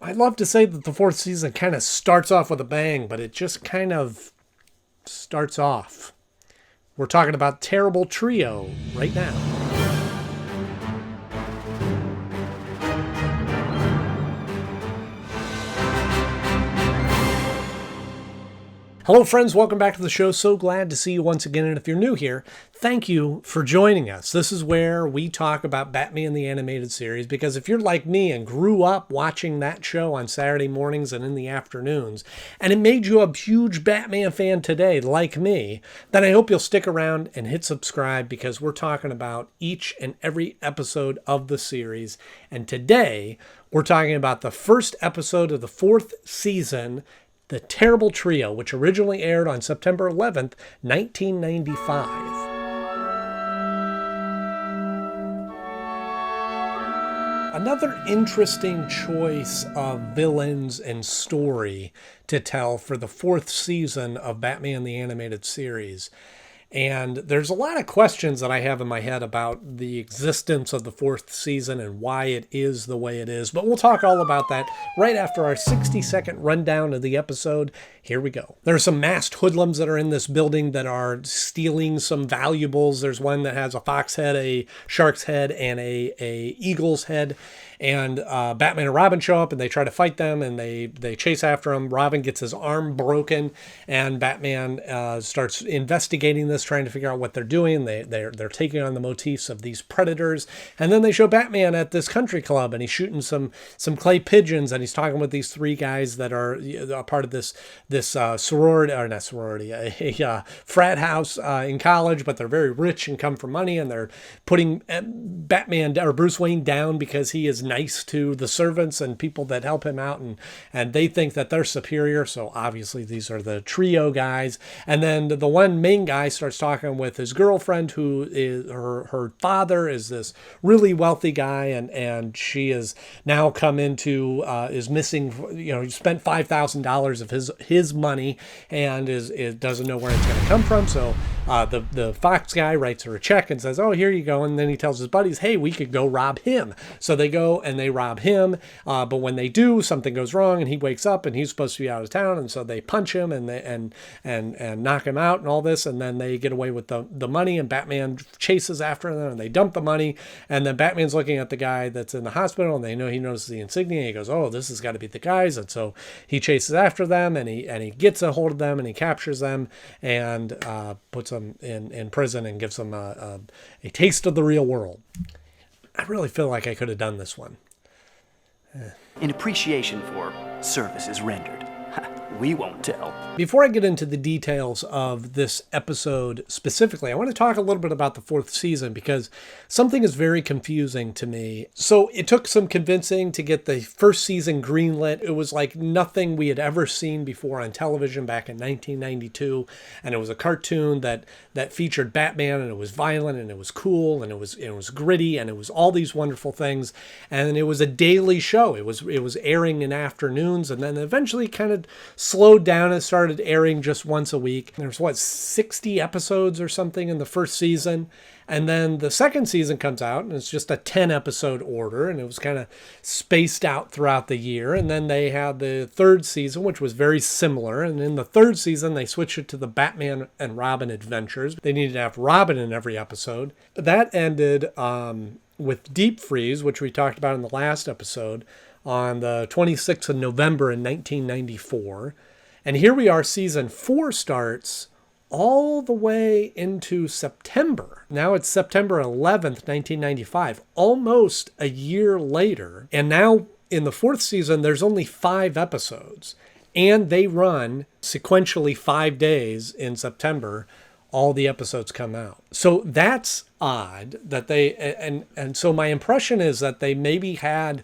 I'd love to say that the fourth season kind of starts off with a bang, but it just kind of starts off. We're talking about Terrible Trio right now. Hello, friends. Welcome back to the show. So glad to see you once again. And if you're new here, thank you for joining us. This is where we talk about Batman the Animated Series, because if you're like me and grew up watching that show on Saturday mornings and in the afternoons, and it made you a huge Batman fan today, like me, then I hope you'll stick around and hit subscribe, because we're talking about each and every episode of the series. And today, we're talking about the first episode of the fourth season, The Terrible Trio, which originally aired on September 11th, 1995. Another interesting choice of villains and story to tell for the fourth season of Batman the Animated Series. And there's a lot of questions that I have in my head about the existence of the fourth season and why it is the way it is. But we'll talk all about that right after our 60-second rundown of the episode. Here we go. There are some masked hoodlums that are in this building that are stealing some valuables. There's one that has a fox head, a shark's head, and a eagle's head. And Batman and Robin show up and they try to fight them, and they chase after him. Robin gets his arm broken, and Batman starts investigating this, trying to figure out what they're doing. They're taking on the motifs of these predators. And then they show Batman at this country club, and he's shooting some clay pigeons, and he's talking with these three guys that are a part of this sorority, or not sorority, a frat house in college, but they're very rich and come from money, and they're putting Batman or Bruce Wayne down because he is nice to the servants and people that help him out, and they think that they're superior. So obviously these are the trio guys. And then the one main guy starts talking with his girlfriend, who is her father is this really wealthy guy, and she is now come into is missing, he spent $5,000 of his money, and is doesn't know where it's going to come from. So the Fox guy writes her a check and says, "Oh, here you go." And then he tells his buddies, "Hey, we could go rob him." So they go and they rob him. But when they do, something goes wrong, and he wakes up, and he's supposed to be out of town. And so they punch him and knock him out and all this. And then they get away with the money, and Batman chases after them, and they dump the money. And then Batman's looking at the guy that's in the hospital, and he notices the insignia. And he goes, "Oh, this has got to be the guys." And so he chases after them, and he gets a hold of them, and he captures them, and puts them in prison, and gives them a taste of the real world. I really feel like I could have done this one. In appreciation for services rendered. We won't tell. Before I get into the details of this episode specifically, I want to talk a little bit about the fourth season, because something is very confusing to me. So it took some convincing to get the first season greenlit. It was like nothing we had ever seen before on television back in 1992. And it was a cartoon that featured Batman, and it was violent, and it was cool, and it was gritty, and it was all these wonderful things. And it was a daily show. It was airing in afternoons, and then eventually kind of slowed down and started airing just once a week. There's 60 episodes or something in the first season. And then the second season comes out, and it's just a 10 episode order, and it was kind of spaced out throughout the year. And then they had the third season, which was very similar. And in the third season, they switched it to the Batman and Robin adventures. They needed to have Robin in every episode. That ended with Deep Freeze, which we talked about in the last episode, on the 26th of November in 1994. And here we are, season 4 starts all the way into September. Now it's September 11th, 1995, almost a year later. And now in the fourth season, there's only 5 episodes. And they run sequentially 5 days in September. All the episodes come out. So that's odd that they, and so my impression is that they maybe had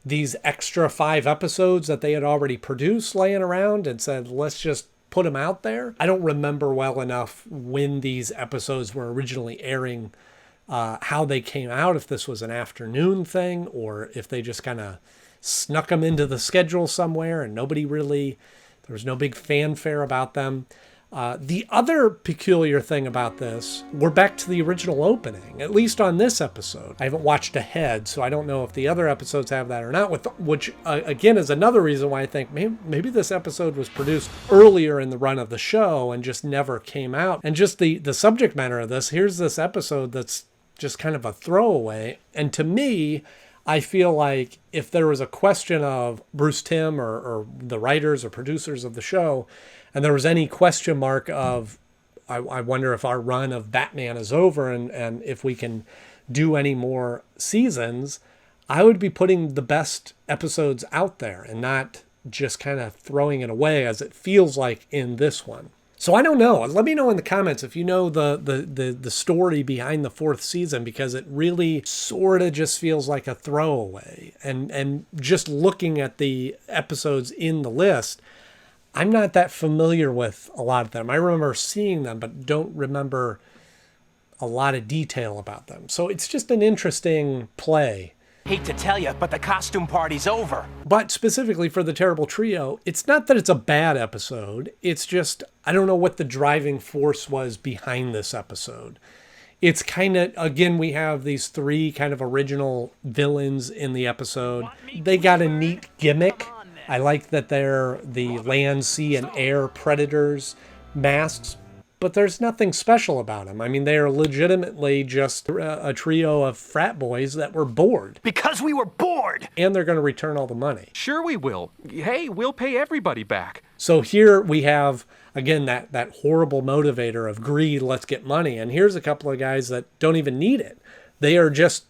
these extra 5 episodes that they had already produced laying around and said, let's just put them out there. I don't remember well enough when these episodes were originally airing, how they came out, if this was an afternoon thing, or if they just kind of snuck them into the schedule somewhere and there was no big fanfare about them. The other peculiar thing about this, we're back to the original opening, at least on this episode. I haven't watched ahead, so I don't know if the other episodes have that or not, which again is another reason why I think maybe this episode was produced earlier in the run of the show and just never came out. And just the subject matter of this, here's this episode that's just kind of a throwaway. And to me, I feel like if there was a question of Bruce Timm or the writers or producers of the show, and there was any question mark of, I wonder if our run of Batman is over and if we can do any more seasons, I would be putting the best episodes out there and not just kind of throwing it away as it feels like in this one. So I don't know. Let me know in the comments if you know the story behind the fourth season, because it really sort of just feels like a throwaway. And just looking at the episodes in the list, I'm not that familiar with a lot of them. I remember seeing them, but don't remember a lot of detail about them. So it's just an interesting play. Hate to tell you, but the costume party's over. But specifically for the Terrible Trio, it's not that it's a bad episode. It's just, I don't know what the driving force was behind this episode. It's kind of, again, we have these three kind of original villains in the episode. They got a neat gimmick. I like that they're the land, sea, and air predators masks, but there's nothing special about them. I mean, they are legitimately just a trio of frat boys that were bored. Because we were bored! And they're going to return all the money. Sure we will. Hey, we'll pay everybody back. So here we have, again, that horrible motivator of greed, let's get money. And here's a couple of guys that don't even need it. They are just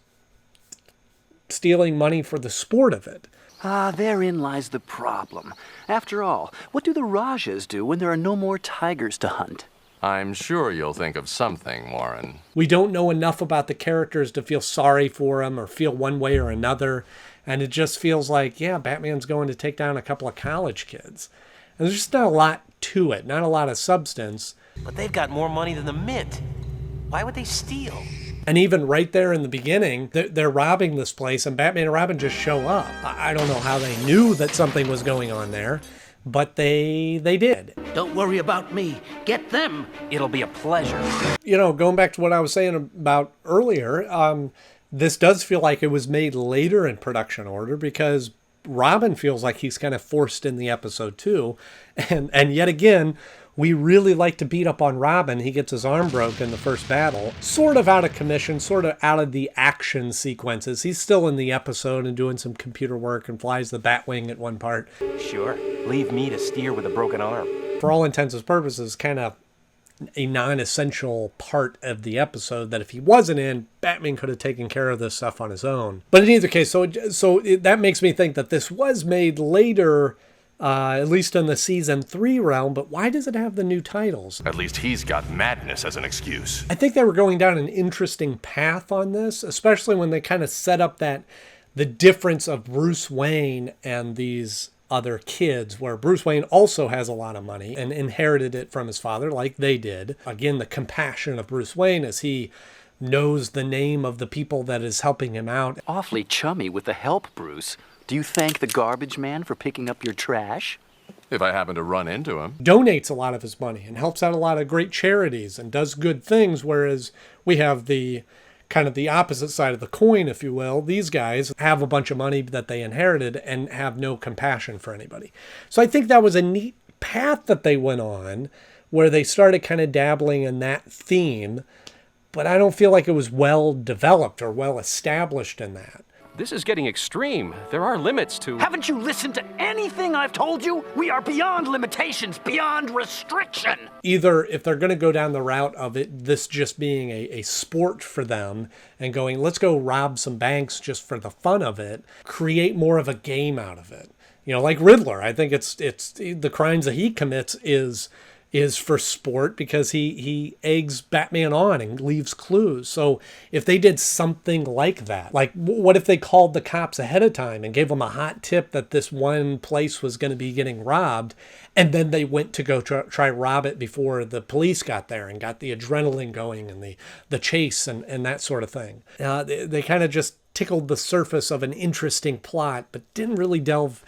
stealing money for the sport of it. Ah, therein lies the problem. After all, what do the Rajas do when there are no more tigers to hunt? I'm sure you'll think of something, Warren. We don't know enough about the characters to feel sorry for them or feel one way or another. And it just feels like, yeah, Batman's going to take down a couple of college kids. And there's just not a lot to it, not a lot of substance. But they've got more money than the Mint. Why would they steal? And even right there in the beginning, they're robbing this place and Batman and Robin just show up. I don't know how they knew that something was going on there, but they did. Don't worry about me. Get them. It'll be a pleasure. You know, going back to what I was saying about earlier, this does feel like it was made later in production order because Robin feels like he's kind of forced in the episode too. And yet again, we really like to beat up on Robin. He gets his arm broke in the first battle. Sort of out of commission, sort of out of the action sequences. He's still in the episode and doing some computer work and flies the Batwing at one part. Sure. Leave me to steer with a broken arm. For all intents and purposes, kind of a non-essential part of the episode that if he wasn't in, Batman could have taken care of this stuff on his own. But in either case, that makes me think that this was made later, at least in the season 3 realm, but why does it have the new titles? At least he's got madness as an excuse. I think they were going down an interesting path on this, especially when they kind of set up the difference of Bruce Wayne and these other kids, where Bruce Wayne also has a lot of money and inherited it from his father like they did. Again, the compassion of Bruce Wayne as he knows the name of the people that is helping him out. Awfully chummy with the help, Bruce. Do you thank the garbage man for picking up your trash? If I happen to run into him. Donates a lot of his money and helps out a lot of great charities and does good things, whereas we have the kind of the opposite side of the coin, if you will. These guys have a bunch of money that they inherited and have no compassion for anybody. So I think that was a neat path that they went on, where they started kind of dabbling in that theme, but I don't feel like it was well developed or well established in that. This is getting extreme. There are limits to... Haven't you listened to anything I've told you? We are beyond limitations, beyond restriction. Either if they're going to go down the route of it, this just being a sport for them and going, let's go rob some banks just for the fun of it, create more of a game out of it. You know, like Riddler, I think it's the crimes that he commits is for sport because he eggs Batman on and leaves clues. So if they did something like that, like what if they called the cops ahead of time and gave them a hot tip that this one place was going to be getting robbed, and then they went to go try rob it before the police got there and got the adrenaline going and the chase and that sort of thing. They kind of just tickled the surface of an interesting plot, but didn't really delve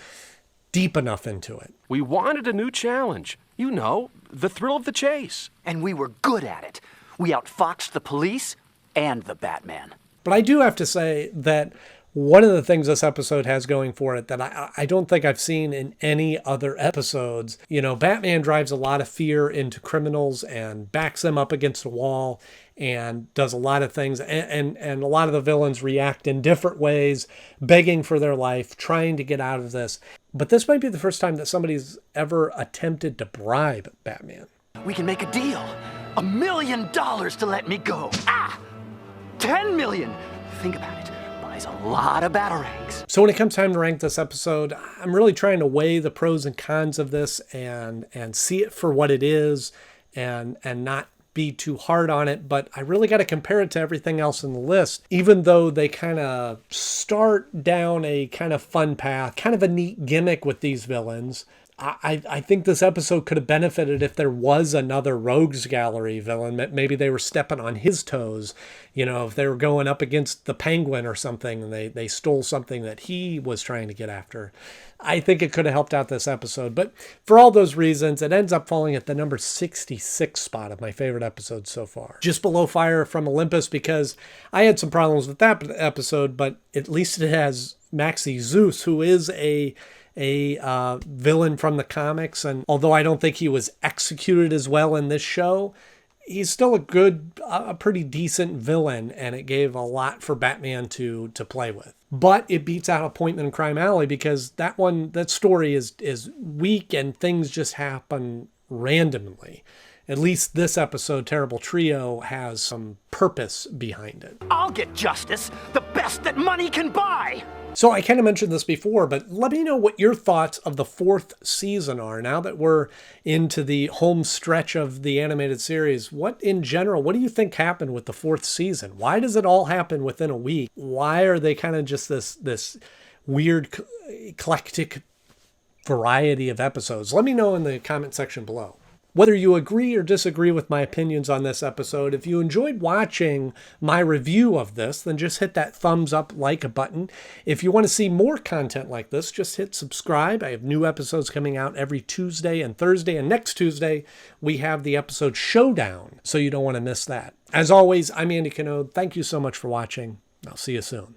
deep enough into it. We wanted a new challenge. You know, the thrill of the chase. And we were good at it. We outfoxed the police and the Batman. But I do have to say that one of the things this episode has going for it that I don't think I've seen in any other episodes, you know, Batman drives a lot of fear into criminals and backs them up against a wall and does a lot of things. And a lot of the villains react in different ways, begging for their life, trying to get out of this. But this might be the first time that somebody's ever attempted to bribe Batman. We can make a deal. $1 million to let me go. 10 million. Think about it. Buys a lot of batarangs. So when it comes time to rank this episode, I'm really trying to weigh the pros and cons of this and see it for what it is and not be too hard on it. But I really got to compare it to everything else in the list, even though they kind of start down a kind of fun path, kind of a neat gimmick with these villains. I think this episode could have benefited if there was another Rogues Gallery villain. Maybe they were stepping on his toes. You know, if they were going up against the Penguin or something and they stole something that he was trying to get after. I think it could have helped out this episode. But for all those reasons, it ends up falling at the number 66 spot of my favorite episodes so far. Just below Fire from Olympus, because I had some problems with that episode, but at least it has Maxie Zeus, who is a villain from the comics. And although I don't think he was executed as well in this show, he's still a pretty decent villain, and it gave a lot for Batman to play with. But it beats out Appointment in Crime Alley because that story is weak and things just happen randomly. At least this episode, Terrible Trio, has some purpose behind it. I'll get justice, the best that money can buy! So I kind of mentioned this before, but let me know what your thoughts of the fourth season are. Now that we're into the home stretch of the animated series, what do you think happened with the fourth season? Why does it all happen within a week? Why are they kind of just this weird, eclectic variety of episodes? Let me know in the comment section below. Whether you agree or disagree with my opinions on this episode, if you enjoyed watching my review of this, then just hit that thumbs up like button. If you want to see more content like this, just hit subscribe. I have new episodes coming out every Tuesday and Thursday, and next Tuesday we have the episode Showdown, so you don't want to miss that. As always, I'm Andy Knode. Thank you so much for watching. I'll see you soon.